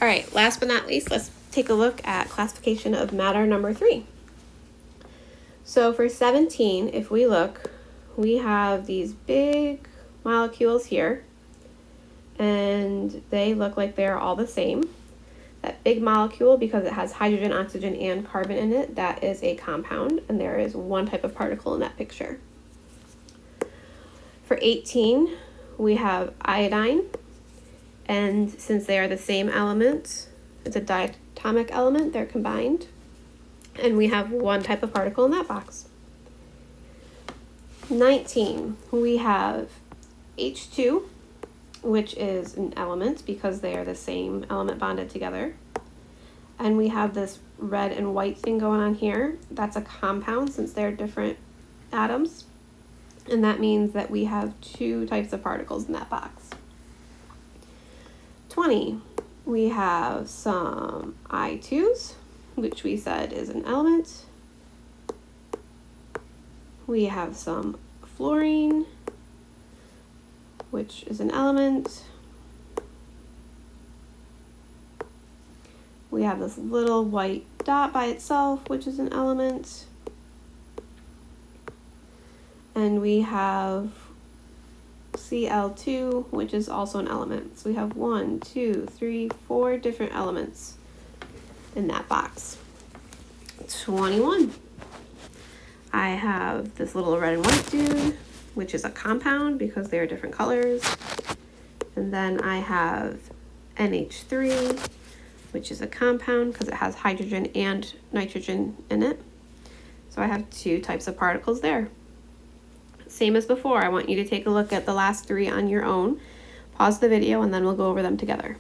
All right, last but not least, let's take a look at classification of matter number 3. So for 17, if we look, we have these big molecules here, and they look like they're all the same. That big molecule, because it has hydrogen, oxygen, and carbon in it, that is a compound, and there is one type of particle in that picture. For 18, we have iodine, and since they are the same element, it's a diatomic element, they're combined, and we have one type of particle in that box. 19, we have H2, which is an element because they are the same element bonded together. And we have this red and white thing going on here. That's a compound since they're different atoms. And that means that we have two types of particles in that box. 20, we have some I2s, which we said is an element. We have some fluorine, which is an element. We have this little white dot by itself, which is an element. And we have Cl2, which is also an element. So we have 1, 2, 3, 4 different elements in that box. 21. I have this little red and white dude, which is a compound because they are different colors. And then I have NH3, which is a compound because it has hydrogen and nitrogen in it. So I have two types of particles there. Same as before, I want you to take a look at the last 3 on your own. Pause the video and then we'll go over them together.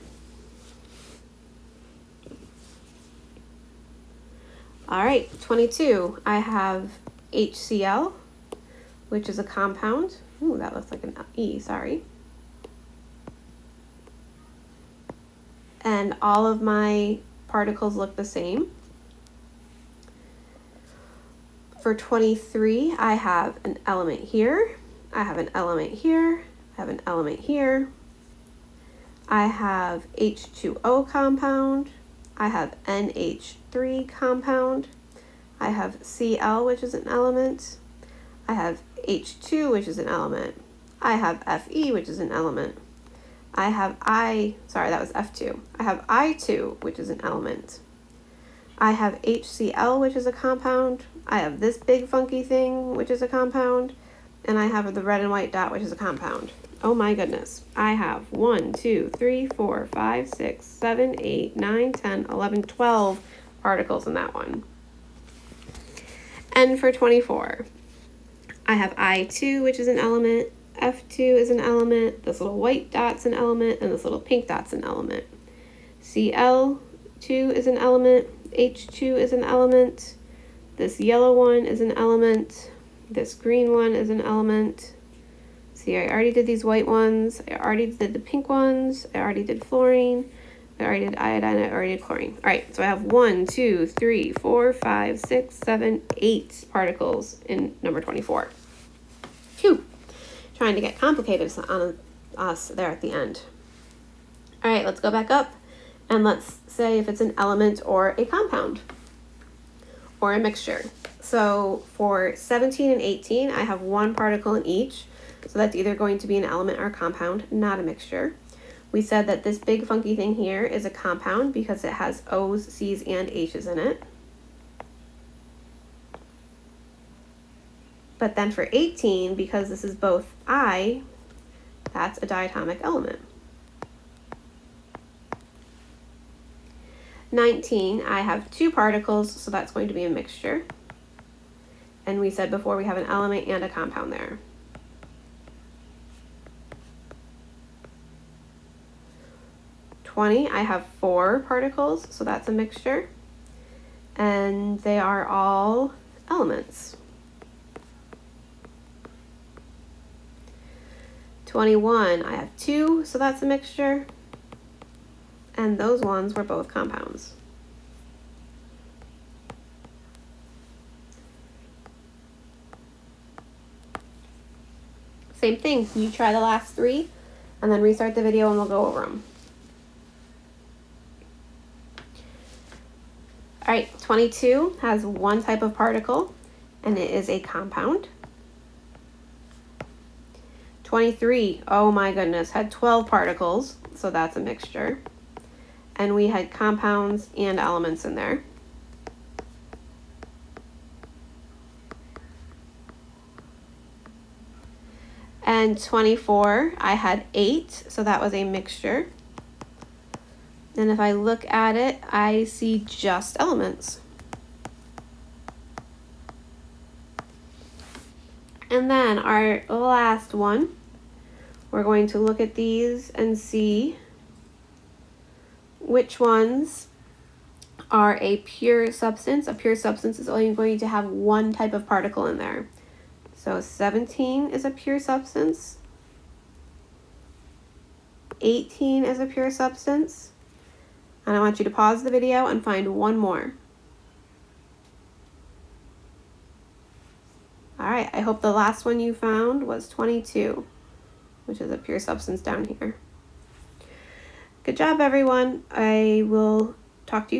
All right, 22, I have HCl, which is a compound. Ooh, that looks like an E, sorry. And all of my particles look the same. For 23, I have an element here, I have an element here, I have an element here. I have H2O compound, I have NH3 compound, I have Cl, which is an element, I have H2, which is an element, I have Fe, which is an element, I have that was F2. I have I2, which is an element. I have HCl, which is a compound. I have this big funky thing, which is a compound. And I have the red and white dot, which is a compound. Oh my goodness. I have 1, 2, 3, 4, 5, 6, 7, 8, 9, 10, 11, 12 particles in that one. And for 24, I have I2, which is an element. F2 is an element, this little white dot's an element, and this little pink dot's an element. Cl2 is an element, H2 is an element, this yellow one is an element, this green one is an element. See, I already did these white ones, I already did the pink ones, I already did fluorine, I already did iodine, I already did chlorine. All right, so I have 1, 2, 3, 4, 5, 6, 7, 8 particles in number 24. Phew. Trying to get complicated on us there at the end. All right, let's go back up and let's say if it's an element or a compound or a mixture. So for 17 and 18, I have one particle in each. So that's either going to be an element or a compound, not a mixture. We said that this big funky thing here is a compound because it has O's, C's, and H's in it. But then for 18, because this is both I, that's a diatomic element. 19, I have 2 particles, so that's going to be a mixture. And we said before we have an element and a compound there. 20, I have 4 particles, so that's a mixture. And they are all elements. 21, I have 2, so that's a mixture. And those ones were both compounds. Same thing, you try the last 3 and then restart the video and we'll go over them. All right, 22 has one type of particle, and it is a compound. 23, oh my goodness, had 12 particles, so that's a mixture. And we had compounds and elements in there. And 24, I had 8, so that was a mixture. And if I look at it, I see just elements. And then our last one, we're going to look at these and see which ones are a pure substance. A pure substance is only going to have one type of particle in there. So 17 is a pure substance. 18 is a pure substance. And I want you to pause the video and find one more. All right, I hope the last one you found was 22, which is a pure substance down here. Good job, everyone. I will talk to you soon.